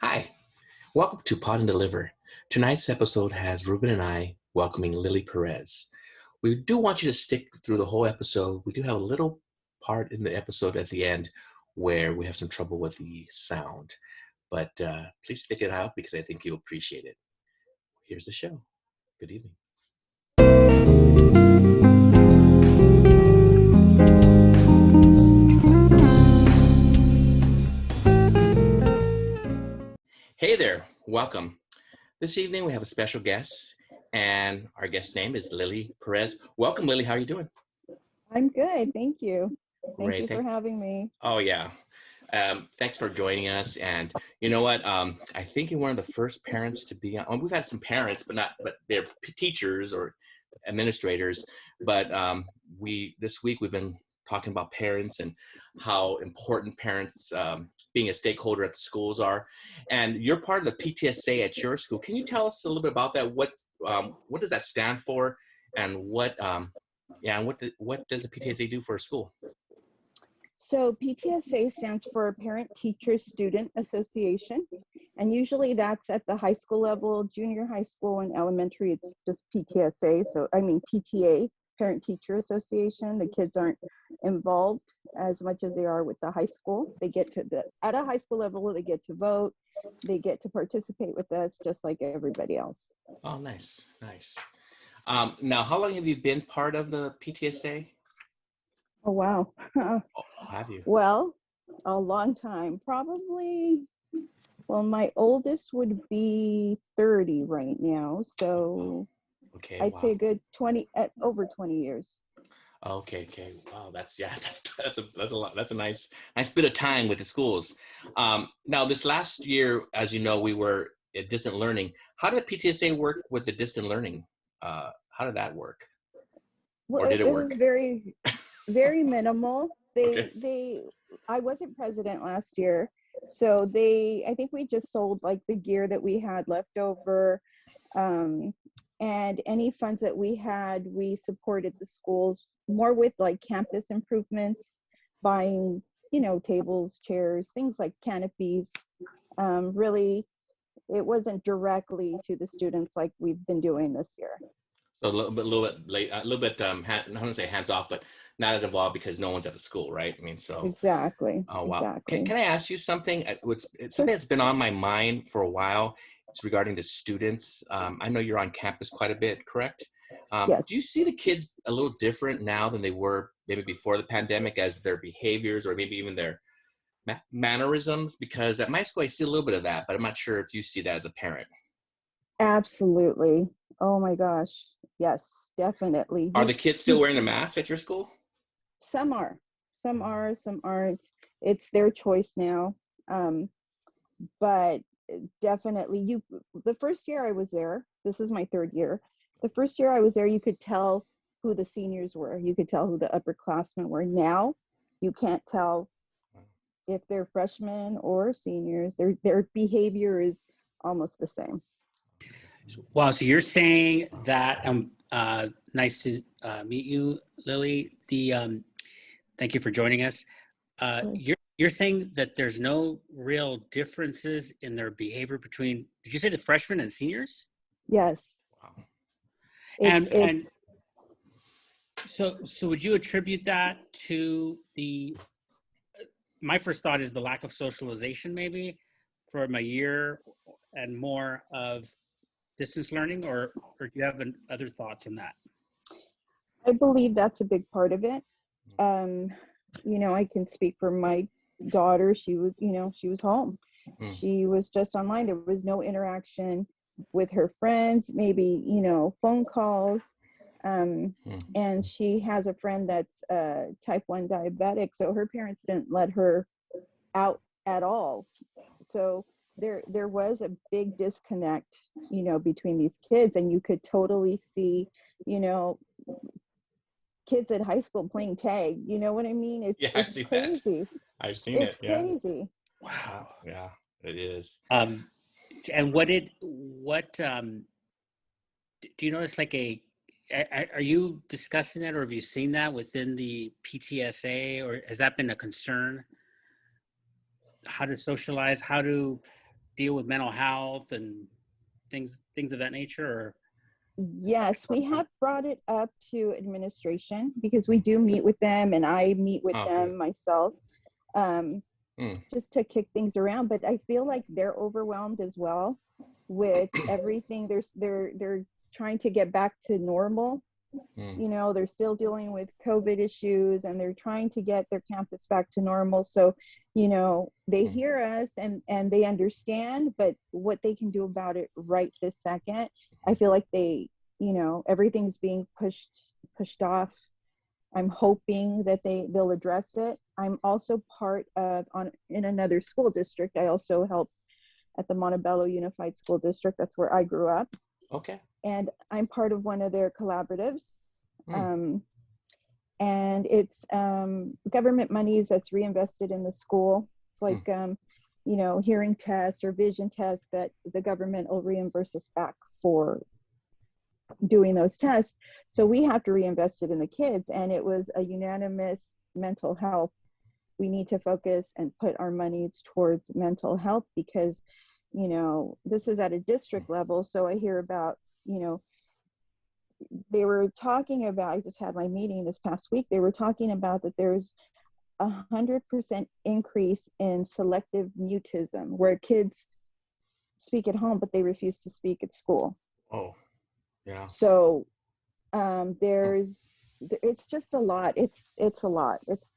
Hi, welcome to Pod and Deliver. Tonight's episode has Ruben and I welcoming Lily Perez. We do want you to stick through the whole episode. We do have a little part in the episode at the end where we have some trouble with the sound, but please stick it out because I think you'll appreciate it. Here's the show. Good evening. Hey there, welcome. This evening we have a special guest, and our guest's name is Lily Perez. Welcome, Lily. How are you doing? I'm good, thank you. Thank Great. you for having me. Oh yeah. Thanks for joining us. And you know what? I think you're one of the first parents to be on. Well, we've had some parents, but they're teachers or administrators. But this week we've been talking about parents and how important parents being a stakeholder at the schools are. And you're part of the PTSA at your school. Can you tell us a little bit about that? What does that stand for? And what does the PTSA do for a school? So PTSA stands for Parent Teacher Student Association. And usually that's at the high school level, junior high school and elementary, it's just PTSA. PTA, Parent Teacher Association. The kids aren't involved as much as they are with the high school. They get to at a high school level, they get to vote. They get to participate with us just like everybody else. Oh, nice. Now, how long have you been part of the PTSA? Oh, wow. Have you? Well, a long time. Probably, my oldest would be 30 right now. So okay, I'd say a good 20, over 20 years. Okay. Wow, that's a lot. That's a nice bit of time with the schools. Now, this last year, as you know, we were at distant learning. How did PTSA work with the distant learning? How did that work? Well, or did it work? Was very, very minimal. Okay. I wasn't president last year, so I think we just sold like the gear that we had left over, and any funds that we had, we supported the schools more with like campus improvements, buying, tables, chairs, things like canopies. Really, it wasn't directly to the students like we've been doing this year. So a little bit late, a little bit. I don't want to say hands off, but not as involved because no one's at the school, right? I mean, so exactly. Oh wow! Exactly. Can I ask you something? It's something that's been on my mind for a while. It's regarding the students. I know you're on campus quite a bit, correct? Yes. Do you see the kids a little different now than they were maybe before the pandemic, as their behaviors or maybe even their mannerisms? Because at my school, I see a little bit of that, but I'm not sure if you see that as a parent. Absolutely. Oh my gosh. Yes, definitely. Are the kids still wearing a mask at your school? Some are, some aren't. It's their choice now. But definitely the first year I was there, this is my third year. The first year I was there, you could tell who the seniors were. You could tell who the upperclassmen were. Now you can't tell if they're freshmen or seniors. Their behavior is almost the same. Wow, so you're saying that nice to meet you, Lily. Thank you for joining us. You're saying that there's no real differences in their behavior between, did you say the freshmen and seniors? Yes. Wow. And so would you attribute that to my first thought is the lack of socialization maybe from a year and more of distance learning, or do you have other thoughts on that? I believe that's a big part of it. I can speak for my daughter. She was home. She was just online. There was no interaction with her friends, maybe, phone calls. And she has a friend that's type 1 diabetic. So her parents didn't let her out at all. So there was a big disconnect, between these kids, and you could totally see, kids at high school playing tag. You know what I mean? It's crazy. That. I've seen it. Yeah. It's crazy. Wow. Yeah, it is. And do you notice are you discussing that, or have you seen that within the PTSA, or has that been a concern? How to socialize, how to deal with mental health and things of that nature? Or? Yes, we have brought it up to administration because we do meet with them, and I meet with them myself, just to kick things around. But I feel like they're overwhelmed as well with everything. They're trying to get back to normal. You know, they're still dealing with COVID issues, and they're trying to get their campus back to normal. So, you know, they hear us and they understand, but what they can do about it right this second, I feel like they, you know, everything's being pushed off. I'm hoping that they'll address it. I'm also part of in another school district. I also help at the Montebello Unified School District. That's where I grew up. Okay. And I'm part of one of their collaboratives. And it's government monies that's reinvested in the school. It's like, you know, hearing tests or vision tests that the government will reimburse us back for doing those tests. So we have to reinvest it in the kids. And it was a unanimous mental health. We need to focus and put our monies towards mental health because, you know, this is at a district level. So I hear about, you know, they were talking about, I just had my meeting this past week, they were talking about that there's 100% increase in selective mutism, where kids speak at home, but they refuse to speak at school. Oh, yeah. So it's just a lot. It's a lot. It's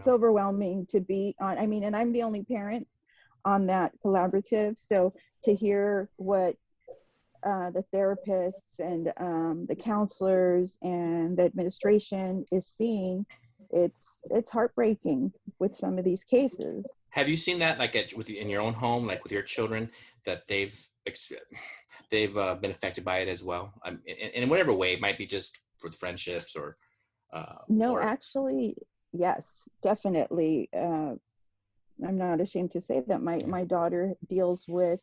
overwhelming to be on. I mean, and I'm the only parent on that collaborative. So to hear what the therapists and the counselors and the administration is seeing, it's heartbreaking with some of these cases. Have you seen that, like in your own home, like with your children, that they've been affected by it as well? In whatever way, it might be just for friendships or. No, actually, yes, definitely. I'm not ashamed to say that my daughter deals with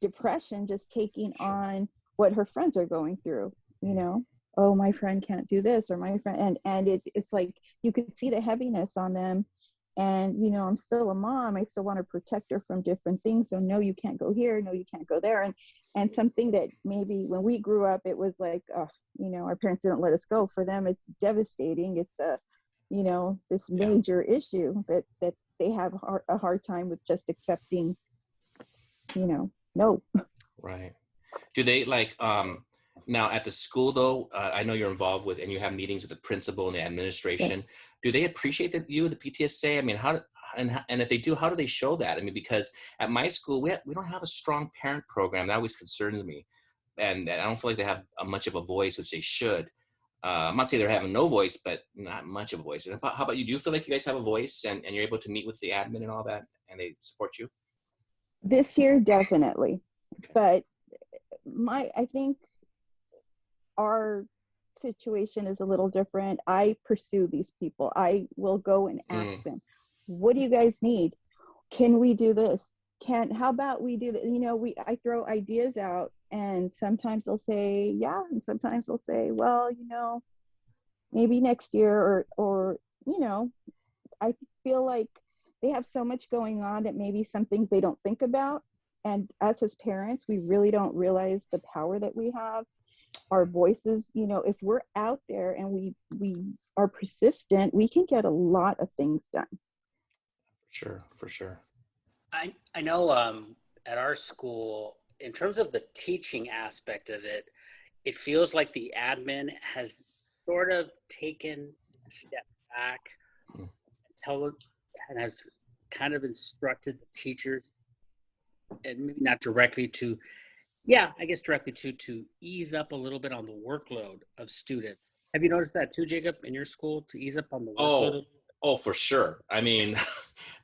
depression, just taking on what her friends are going through. You know, oh, my friend can't do this, or my friend, and it's like you could see the heaviness on them. And, you know, I'm still a mom. I still want to protect her from different things. So no, you can't go here. No, you can't go there. And something that maybe when we grew up, it was like, you know, our parents didn't let us go. For them, it's devastating. It's you know, this major issue that they have a hard time with just accepting, you know, no. Right. Do they like, now at the school though, I know you're involved with, and you have meetings with the principal and the administration. Yes. Do they appreciate the PTSA? I mean, and if they do, how do they show that? I mean, because at my school, we don't have a strong parent program. That always concerns me. And I don't feel like they have much of a voice, which they should. I'm not saying they're having no voice, but not much of a voice. And how about you? Do you feel like you guys have a voice and you're able to meet with the admin and all that, and they support you? This year, definitely. But I think our situation is a little different. I pursue these people. I will go and ask them, what do you guys need? Can we do this? How about we do that? You know, I throw ideas out, and sometimes they'll say, yeah. And sometimes they'll say, well, you know, maybe next year, or, you know, I feel like they have so much going on that maybe some things they don't think about. And us as parents, we really don't realize the power that we have. Our voices, you know, if we're out there and we are persistent, we can get a lot of things done. For sure. I know at our school, in terms of the teaching aspect of it, it feels like the admin has sort of taken a step back and has kind of instructed the teachers, and maybe not directly to ease up a little bit on the workload of students. Have you noticed that too, Jacob, in your school, to ease up on the workload? Oh, for sure. I mean,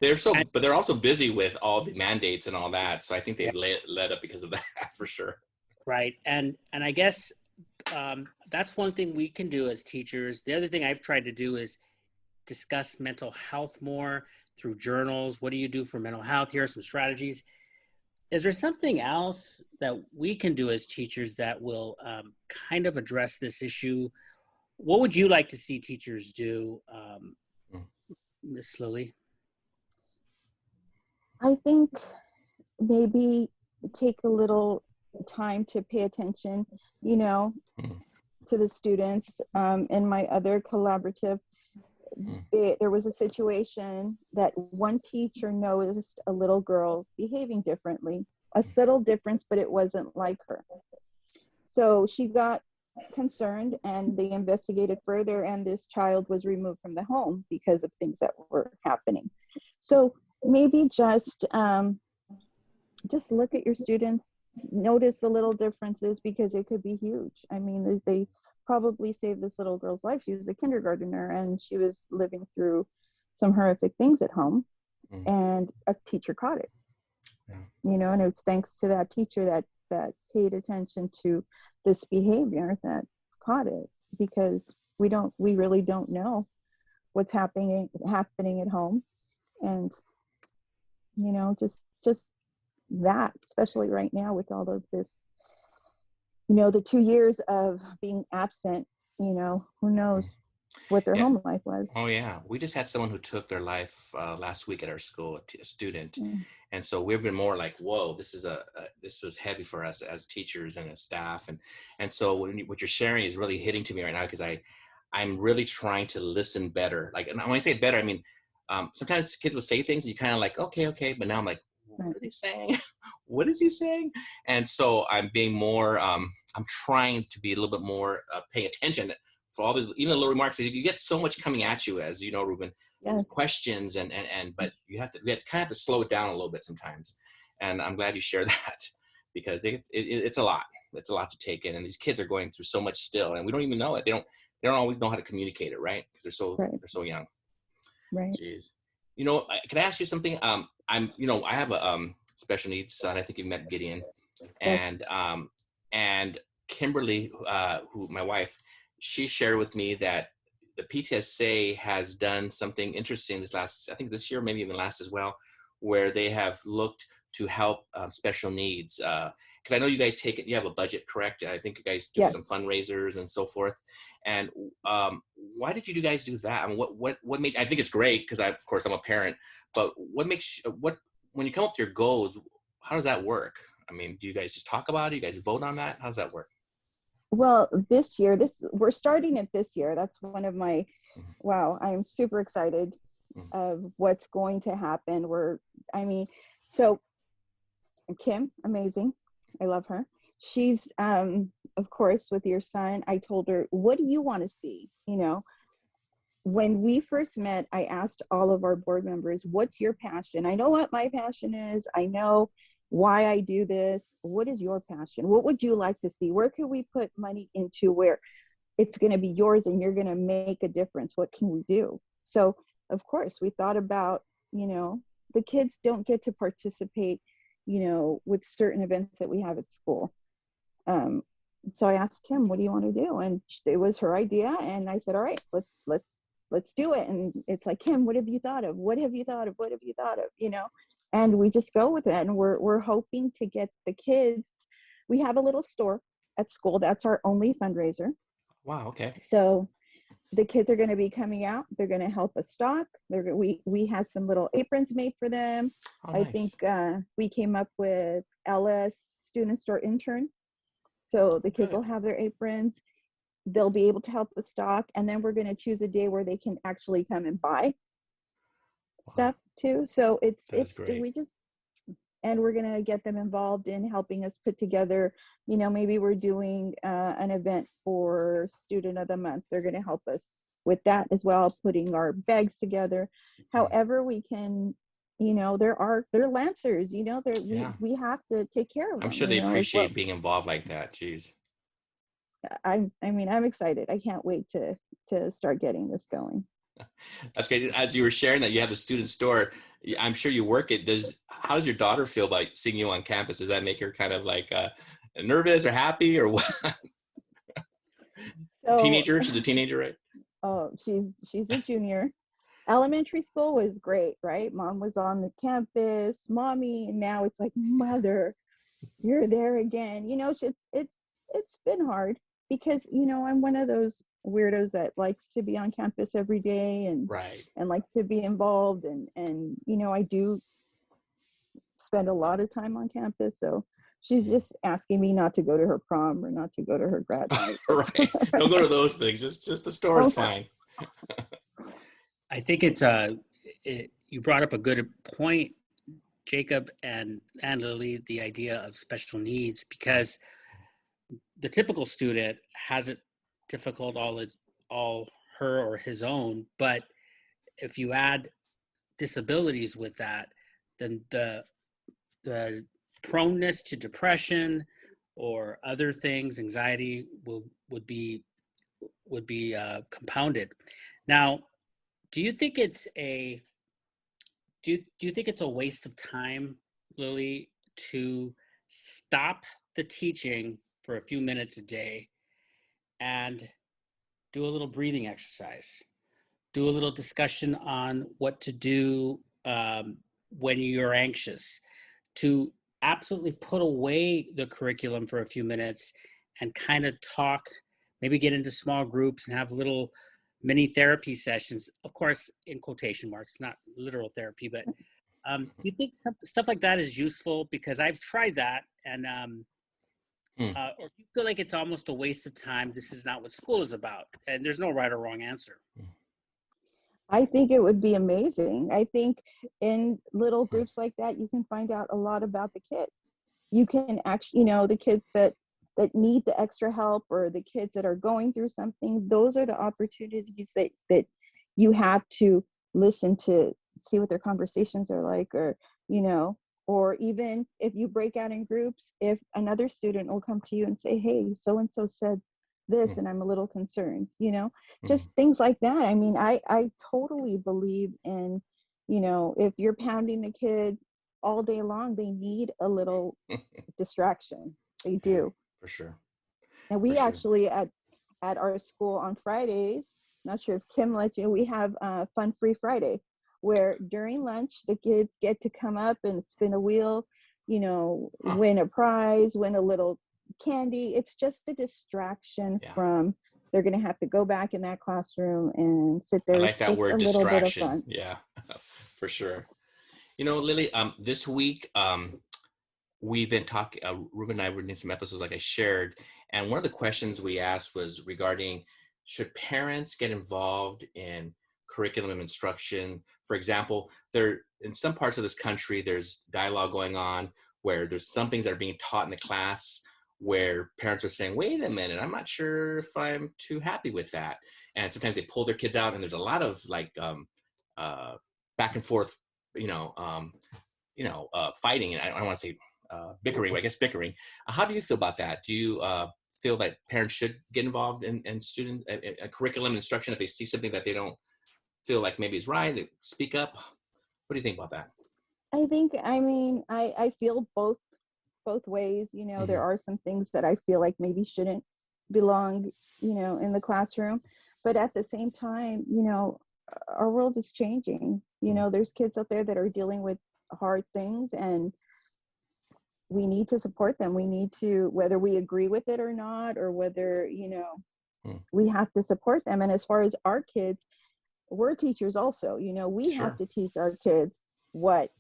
but they're also busy with all the mandates and all that. So I think they've led up because of that, for sure. Right. And I guess that's one thing we can do as teachers. The other thing I've tried to do is discuss mental health more through journals. What do you do for mental health? Here are some strategies. Is there something else that we can do as teachers that will kind of address this issue? What would you like to see teachers do, Miss Lily? I think maybe take a little time to pay attention, you know, Mm, to the students. In my other collaborative, there was a situation that one teacher noticed a little girl behaving differently, a subtle difference, but it wasn't like her. So she got concerned and they investigated further, and this child was removed from the home because of things that were happening. So maybe just look at your students, notice the little differences, because it could be huge. I mean, they probably saved this little girl's life. She was a kindergartner and she was living through some horrific things at home, and a teacher caught it. yeah. You know, and it's thanks to that teacher that paid attention to this behavior that caught it, because we really don't know what's happening at home. And you know, just that, especially right now with all of this, you know, the 2 years of being absent, you know, who knows what their Yeah. home life was. Oh yeah, we just had someone who took their life last week at our school, a student, Mm. and so we've been more like, whoa, this is this was heavy for us as teachers and as staff, and so what you're sharing is really hitting to me right now, because I'm really trying to listen better. Like, and when I say better, I mean sometimes kids will say things and you kind of like, okay, but now I'm like, what are they saying? What is he saying? And so I'm being more, I'm trying to be a little bit more paying attention for all these, even the little remarks. You get so much coming at you, as you know, Ruben, Yes. questions but we have to kind of have to slow it down a little bit sometimes. And I'm glad you shared that, because it's a lot. It's a lot to take in, and these kids are going through so much still, and we don't even know it. They don't always know how to communicate it, right? Because they're so young. Right. Jeez. You know, can I ask you something? I have a special needs son. I think you've met Gideon, Yes. and Kimberly, who my wife, she shared with me that the PTSA has done something interesting I think this year, maybe even last as well, where they have looked to help special needs. Because I know you guys you have a budget, correct? I think you guys do some Yes. fundraisers and so forth. And why did you guys do that? I mean, what made? I think it's great because of course I'm a parent. But what makes when you come up with your goals? How does that work? I mean, do you guys just talk about it? You guys vote on that? How does that work? Well, this year, we're starting it this year. That's one of my, wow, I'm super excited of what's going to happen. So Kim, amazing. I love her. She's, of course, with your son, I told her, what do you want to see? You know, when we first met, I asked all of our board members, what's your passion? I know what my passion is. I know why I do this. What is your passion? What would you like to see? Where can we put money into where it's going to be yours and you're going to make a difference? What can we do? So, of course, we thought about, you know, the kids don't get to participate, you know, with certain events that we have at school. So I asked Kim, what do you want to do? And it was her idea. And I said, all right, let's do it. And it's like, Kim, what have you thought of? What have you thought of? What have you thought of? You know, and we just go with it. And we're hoping to get the kids. We have a little store at school. That's our only fundraiser. Wow. Okay. So the kids are going to be coming out. They're going to help us stock. We had some little aprons made for them. Oh, I nice. think we came up with LS student store intern. So the kids will have their aprons. They'll be able to help us stock. And then we're going to choose a day where they can actually come and buy stuff too. So and we're going to get them involved in helping us put together, you know, maybe we're doing an event for student of the month. They're going to help us with that as well, putting our bags together. However we can, you know, they're Lancers, you know, we have to take care of them. I'm sure they appreciate being involved like that. Jeez. I mean, I'm excited. I can't wait to start getting this going. That's great. As you were sharing that you have the student store, I'm sure you work it. How does your daughter feel about seeing you on campus? Does that make her kind of like nervous or happy or what? So, teenager? She's a teenager, right? Oh, she's a junior. Elementary school was great, right? Mom was on the campus, mommy, and now it's like, mother, you're there again. You know, it's been hard because, you know, I'm one of those weirdos that likes to be on campus every day and likes to be involved and you know, I do spend a lot of time on campus. So she's just asking me not to go to her prom or not to go to her grad night. Right. Don't go to those things. Just the store is fine. I think you brought up a good point, Jacob and Lily, the idea of special needs, because the typical student has it difficult all her or his own, but if you add disabilities with that, then the proneness to depression or other things, anxiety, would be compounded. Now, do you think it's a waste of time, Lily, to stop the teaching for a few minutes a day and do a little breathing exercise, do a little discussion on what to do when you're anxious, to absolutely put away the curriculum for a few minutes and kind of talk, maybe get into small groups and have little mini therapy sessions, of course, in quotation marks, not literal therapy, but do you think stuff like that is useful? Because I've tried that, and or do you feel like it's almost a waste of time? This is not what school is about, and there's no right or wrong answer. I think it would be amazing. I think in little groups like that, you can find out a lot about the kids. You can actually, the kids that need the extra help, or the kids that are going through something, those are the opportunities that you have to listen to, see what their conversations are like, or even if you break out in groups, if another student will come to you and say, hey, so-and-so said this, and I'm a little concerned, just things like that. I mean, I totally believe in, if you're pounding the kid all day long, they need a little distraction. They do. For sure. And we actually at our school on Fridays, not sure if Kim let you, we have Fun Free Friday, where during lunch the kids get to come up and spin a wheel, win a prize, win a little candy. It's just a distraction from, they're going to have to go back in that classroom and sit there. I like it's that just word, a little distraction. bit of fun. Yeah, for sure. Lily, this week we've been talking, Ruben and I were doing some episodes like I shared, and one of the questions we asked was regarding, should parents get involved in curriculum and instruction? For example, in some parts of this country, there's dialogue going on where there's some things that are being taught in the class where parents are saying, wait a minute, I'm not sure if I'm too happy with that. And sometimes they pull their kids out, and there's a lot of back and forth, fighting. And I don't want to say bickering, but I guess bickering. How do you feel about that? Do you feel that parents should get involved in student curriculum instruction if they see something that they don't feel like maybe is right? They speak up. What do you think about that? I feel both ways. There are some things that I feel like maybe shouldn't belong, in the classroom, but at the same time, our world is changing. There's kids out there that are dealing with hard things, and we need to support them. We need to, whether we agree with it or not, or whether, we have to support them. And as far as our kids, we're teachers also, we have to teach our kids what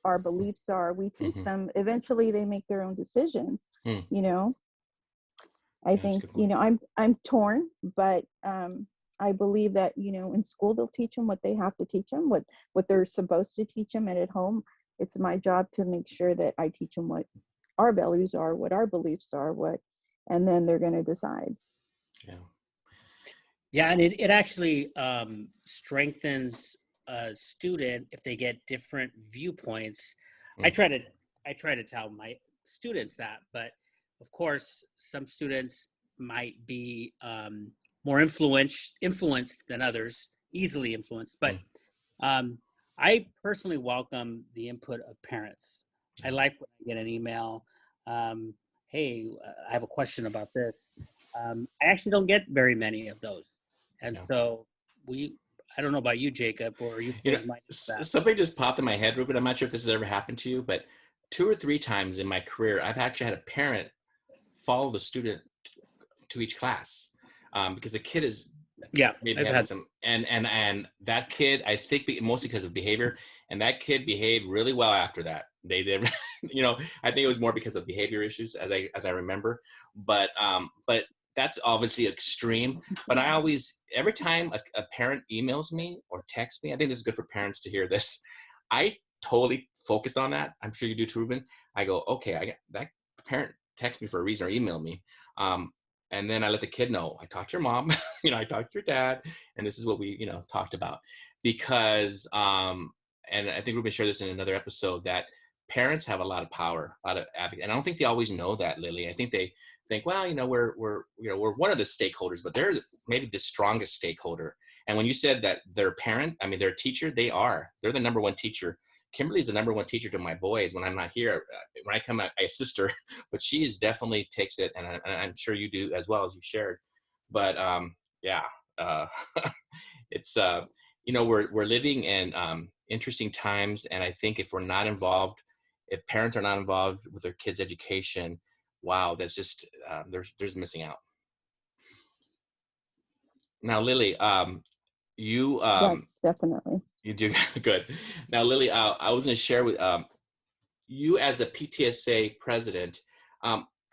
our beliefs are. We teach them, eventually they make their own decisions. I think, I'm torn, but I believe that, in school, they'll teach them what they have to teach them, what they're supposed to teach them. And at home, it's my job to make sure that I teach them what our values are, what our beliefs are, and then they're going to decide. Yeah, and it actually strengthens a student if they get different viewpoints. I try to tell my students that, but of course, some students might be more influenced than others, easily influenced. But I personally welcome the input of parents. I like when I get an email, hey, I have a question about this. I actually don't get very many of those. And so I don't know about you, Jacob, or you. Something just popped in my head, Ruben. I'm not sure if this has ever happened to you, but 2 or 3 times in my career, I've actually had a parent follow the student to each class because the kid is Yeah, maybe I've having had. some, and that kid, I think mostly because of behavior, and that kid behaved really well after that. They did, you know, I think it was more because of behavior issues, as I remember. But that's obviously extreme. But I always, every time a parent emails me or texts me, I think this is good for parents to hear this. I totally focus on that. I'm sure you do too, Ruben. I go, okay, I got that parent text me for a reason or email me. And then I let the kid know, I talked to your mom, you know, I talked to your dad, and this is what we, you know, talked about. Because, and I think Ruben shared this in another episode, that parents have a lot of power, a lot of advocacy. And I don't think they always know that, Lily. I think they think, well, you know, we're one of the stakeholders, but they're maybe the strongest stakeholder. And when you said that their parent, I mean, their teacher, they're the number one teacher. Kimberly's the number one teacher to my boys when I'm not here. When I come, I assist her, but she is definitely takes it, and I'm sure you do as well, as you shared. But yeah, uh, it's you know, we're living in interesting times, and I think if we're not involved, if parents are not involved with their kids' education, wow, that's just there's missing out. Now, Lily, you Yes, definitely. you do good. Now, Lily, I was going to share with you as a PTSA president.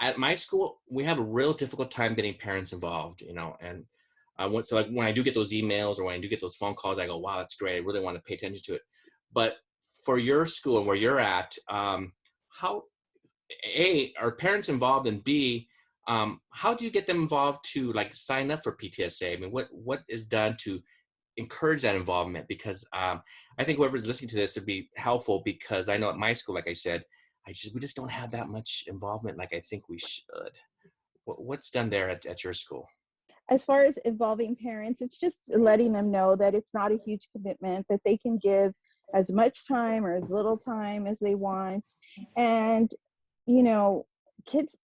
At my school, we have a real difficult time getting parents involved, you know, and so like when I do get those emails or when I do get those phone calls, I go, wow, that's great. I really want to pay attention to it. But for your school and where you're at, how, A, are parents involved, and B, how do you get them involved to like sign up for PTSA? I mean, what is done to encourage that involvement? Because I think whoever's listening to this would be helpful, because I know at my school, like I said, we just don't have that much involvement like I think we should. What's done there at your school? As far as involving parents, it's just letting them know that it's not a huge commitment, that they can give as much time or as little time as they want. And, you know, kids,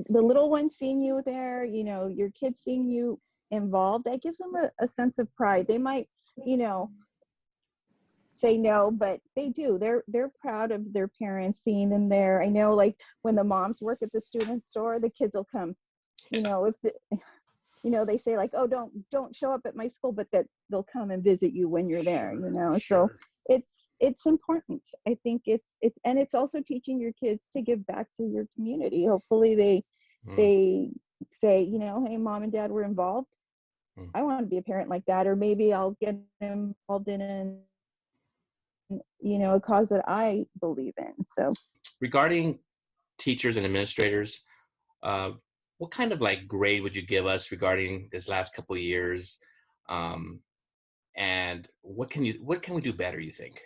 the little ones seeing you there, you know, your kids seeing you involved, that gives them a sense of pride. They might, you know, say no, but they do. They're proud of their parents seeing them there. I know, like when the moms work at the student store, the kids will come. You know, if the, you know, they say like, oh, don't show up at my school, but that they'll come and visit you when you're there, you know. So Sure. it's important. I think it's and it's also teaching your kids to give back to your community. Hopefully Mm, they say, you know, hey, mom and dad were involved. mm. I want to be a parent like that, or maybe I'll get involved in an, you know, a cause that I believe in. So Regarding teachers and administrators, uh, what kind of like grade would you give us regarding this last couple of years? Um, and what can we do better, you think?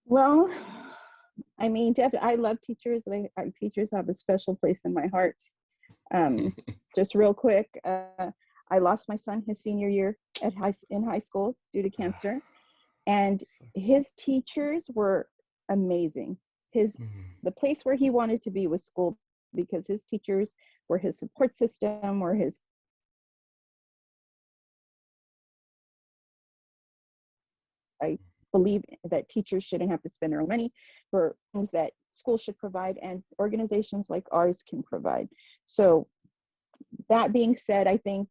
well, I mean, definitely, I love teachers. Teachers have a special place in my heart. Just real quick, I lost my son his senior year in high school due to cancer, and his teachers were amazing. His Mhm. The place where he wanted to be was school, because his teachers were his support system, were his. I believe that teachers shouldn't have to spend their own money for things that schools should provide and organizations like ours can provide. So that being said, I think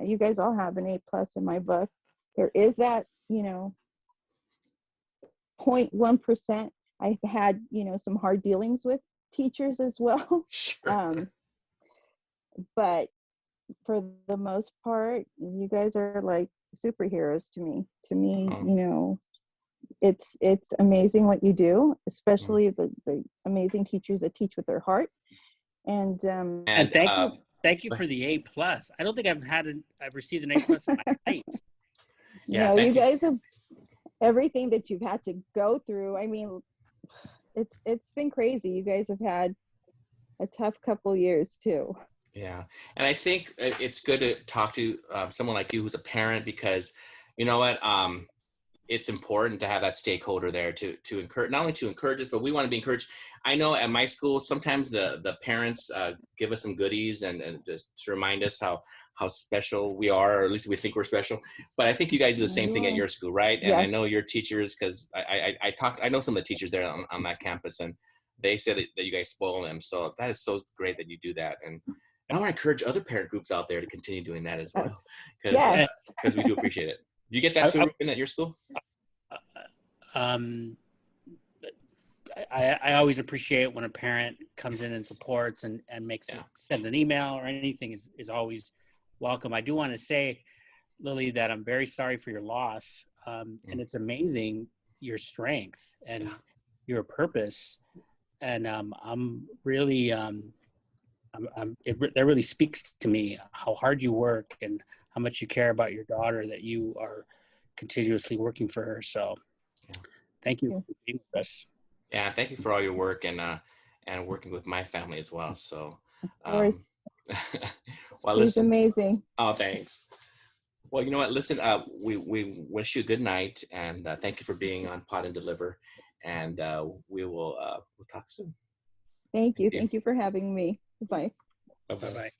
you guys all have an A+ in my book. There is that, you know, 0.1%. I've had, you know, some hard dealings with teachers as well. Sure. um, but for the most part, you guys are like superheroes to me. To me, Um, you know, it's amazing what you do, mm. especially the amazing teachers that teach with their heart. And And And thank you for the A+. I don't think I've received an A+ in my life. yeah, no, you thank you. guys have everything that you've had to go through. I mean, it's been crazy. You guys have had a tough couple years too. Yeah, and I think it's good to talk to someone like you who's a parent, because you know what, it's important to have that stakeholder there to encourage, not only to encourage us, but we want to be encouraged. I know at my school sometimes the parents give us some goodies and just to remind us how special we are, or at least we think we're special. But I think you guys do the Yeah, same you thing at are. your school, right? And I Yes. know your teachers, because I know some of the teachers there on that campus, and they say that you guys spoil them. So that is so great that you do that. I want to encourage other parent groups out there to continue doing that as well, Yes. because we do appreciate it. Do you get that too, Ruben, at your school? I always appreciate when a parent comes in and supports and sends an email or anything is always welcome. I do want to say, Lily, that I'm very sorry for your loss. And it's amazing your strength and your purpose. And I'm really, that really speaks to me how hard you work and how much you care about your daughter, that you are continuously working for her. So thank you for being with us. Yeah, thank you for all your work and working with my family as well. So, Of course. well, He's amazing. Oh, thanks. Well, you know what? Listen, we wish you a good night, and thank you for being on Pod and Deliver, and we'll talk soon. Thank you. Thank you for having me. Bye. Bye-bye.